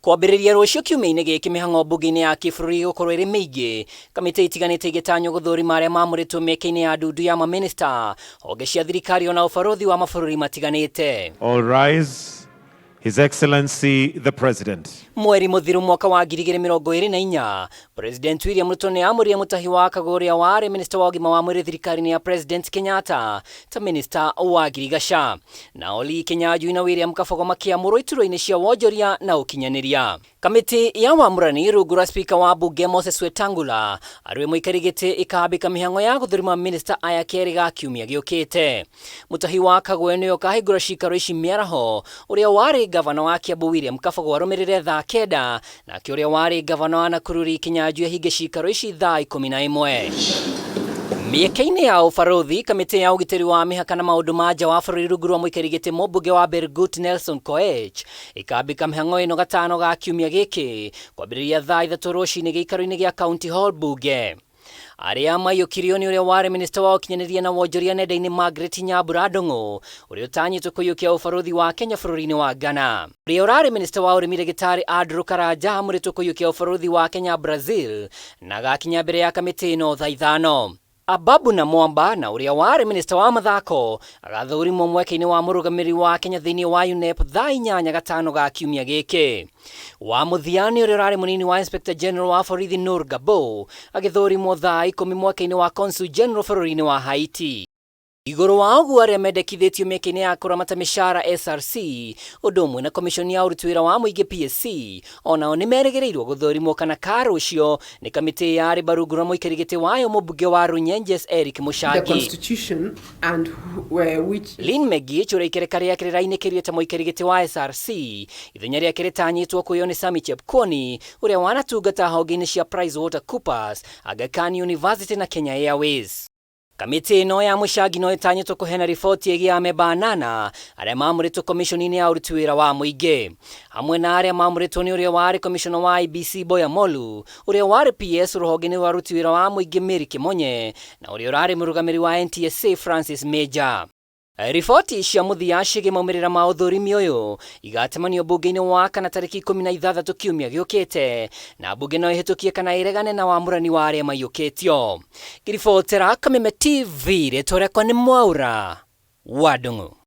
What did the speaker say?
Kwambĩrĩria rũciũ kiumia-inĩ gĩkĩ mĩhang'o mbunge-inĩ ya kĩbũrũri gũkorwo ĩrĩ mĩingĩ, kamĩtĩ itiganĩte igĩtanywo gũthũrima arĩa mamũrĩtwo mĩeke-inĩ ya ndundu ya maminista, honge cia thirikari ona ũbarũthi wa mabũrũri matiganĩte. All rise. His Excellency the President. Mweri mũthiru mwaka wa 2024, President William Ruto nĩ amũrire mũtahi wa Kagũrĩa warĩ minista wa ũgima wa mwĩrĩ thirikari-inĩ ya President Kenyatta ta minista wa girigasha. Na Oli Kenyanjui na William Kabogo makĩamũrwo iturwa-inĩ cia wonjoria na ũkinyanĩria. Kamĩtĩ ya wamũrani rungu rwa Spika wa mbunge Moses Wetangula arĩ mũikari gĩtĩ ĩkambĩka mĩhang'o ya gũthũrima minista aya kerĩ ga kiumia gĩũkĩte. Mũtahi wa Kagũrĩa nĩwe ũkahingũra ciikaro ici mĩaraho, ũrĩa warĩ gavana wa Kiambu William Kabogo arũmĩrĩre thaa kenda, nake ũrĩa warĩ gavana wa Nakuru Kenyanjui ahinge ciikaro ici thaa 11. Mĩeke-inĩ ya ũbarũthi, kamĩtĩ ya ũgitĩri wa mĩhaka na maũndũ ma nja wa bũrũri rungu rwa mũikari gĩtĩ mũmbunge wa Belgut Nelson Koech ĩkambĩka mĩhang'o ĩno gatano ga kiumia gĩkĩ kwambĩrĩria thaa 3 rũcinĩ gĩikaro-inĩ gĩa County Hall mbunge. Arĩa maiyũkirio nĩ ũrĩa warĩ minista wa ũkinyanĩria na wonjoria nenda-inĩ Margaret Nyambura Ndung'u, ũrĩa ũtanyĩtwo kũiyũkia ũbarũthi wa Kenya bũrũri-inĩ wa Ghana. Ũrĩa ũrarĩ minista wa ũrĩmi Ndagĩtarĩ Andrew Karanja amũrĩtwo kũiyũkia ũbarũthi wa Kenya Brazil na agakinya mbere ya kamĩtĩ ĩno thaa 5. Ababu na Mwamba na ũrĩa warĩ minista wa mathako agathũrimwo mweke-inĩ wa mũrũgamĩrĩri wa Kenya thĩinĩ wa UNEP thaa 8 gatano ga kiumia gĩkĩ. WAMURANI nĩ ũrĩa ũrarĩ mũnini wa Inspector General wa borithi Nur Gabo agĩthũrimwo thaa 10 mweke-inĩ wa Consul General bũrũri-inĩ wa Haiti. Igũrũ wa ũguo arĩa mendekithĩtio mĩeke-inĩ ya kũramata mĩcara SRC ũndũ ũmwe na komishoni ya ũruti wĩra wa mũingĩ PSC onao nĩ merĩgĩrĩirwo gũthũrimwo kana ka rũciũ nĩ kamĩtĩ ya RIBA rungu rwa mũikari gĩtĩ wayo mũmbunge wa Runyenjes Eric Mũchangi. Lynn Megich ũrĩa ikereka rĩake rĩrainĩkĩrio ta mũikari gĩtĩ wa SRC ithenya rĩake rĩtanyĩtwo kuoywo nĩ Sami Chepkwony ũrĩa wanatungata honge-inĩ cia PricewaterhouseCoopers, Aga Khan University na Kenya Airways. Kamĩtĩ ĩno ya Mũchangi no ĩtanyĩtwo kũheana riboti ĩgiĩ AMEMBA 8 arĩa mamũrĩtwo komishoni-inĩ ya ũruti wĩra wa mũingĩ. Hamwe na arĩa mamũrĩtwo nĩ ũrĩa warĩ komishona wa IBC Boya Molu, ũrĩa warĩ PS rũhonge-inĩ rwa ũruti wĩra wa mũingĩ Mary Kimonye na ũrĩa ũrarĩ mũrũgamĩrĩri wa NTSA Francis Major. Riboti cia mũthia ciĩgiĩ maumĩrĩra ma ũthũrimi ũyũ igatemanio mbunge-inĩ wa kana tarĩki 16 kiumia gĩũkĩte, na mbunge no ĩhĩtũkie kana ĩregane na wamũrani wa arĩa maiyũkĩtio. Ngĩribotera Kameme TV rĩtwa rĩakwa nĩ Mwaura wa Ndung'u.